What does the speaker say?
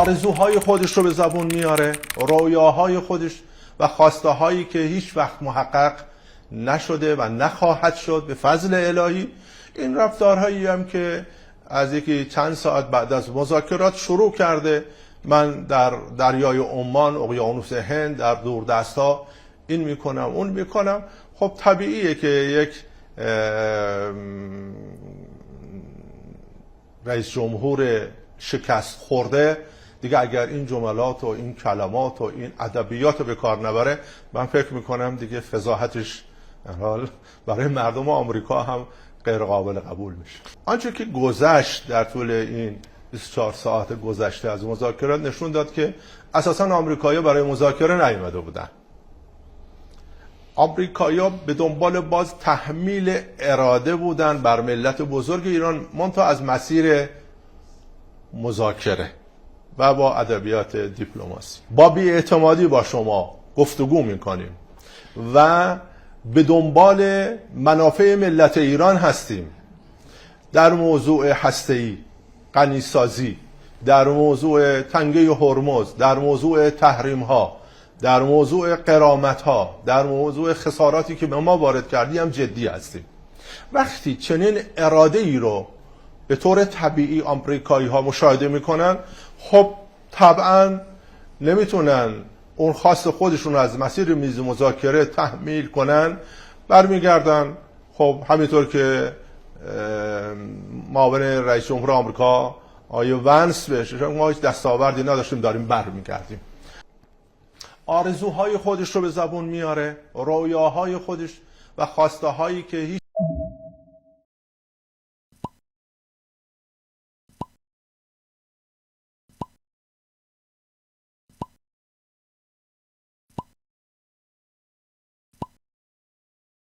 آرزوهای خودش رو به زبون میاره، رویاهای خودش و خواسته هایی که هیچ وقت محقق نشده و نخواهد شد به فضل الهی. این رفتارهایی هم که از یکی چند ساعت بعد از مذاکرات شروع کرده. من در دریای عمان، اقیانوس هند، در دوردست‌ها این میکنم اون میکنم. خب طبیعیه که یک رئیس جمهور شکست خورده دیگه اگر این جملات و این کلمات و این ادبیات رو به کار نبره، من فکر میکنم دیگه فضاحتش برای مردم آمریکا هم غیر قابل قبول میشه. آنچه که گذشت در طول این 24 ساعت گذشته از مذاکرات نشون داد که اساسا آمریکایی‌ها برای مذاکره نیامده بودن. آمریکایی‌ها به دنبال باز تحمیل اراده بودن بر ملت بزرگ ایران، منتها از مسیر مذاکره و با ادبیات دیپلماسی. با بی‌اعتمادی با شما گفتگو میکنیم و به دنبال منافع ملت ایران هستیم در موضوع هسته‌ای، غنیسازی، در موضوع تنگه هرمز، در موضوع تحریم‌ها، در موضوع غرامت‌ها، در موضوع خساراتی که به ما وارد کردی هم جدی هستیم. وقتی چنین اراده‌ای رو به طور طبیعی آمریکایی‌ها مشاهده می‌کنن، خب طبعاً نمیتونن اون خواست خودشون رو از مسیر میز مذاکره تحمیل کنن، برمیگردن. خب همینطور که معاون رئیس جمهور آمریکا آقای ونس بهش ما هیچ دستاوردی نداشتیم داریم برمیگردیم. آرزوهای خودش رو به زبون میاره، رویاهای خودش و خواسته هایی که هیچ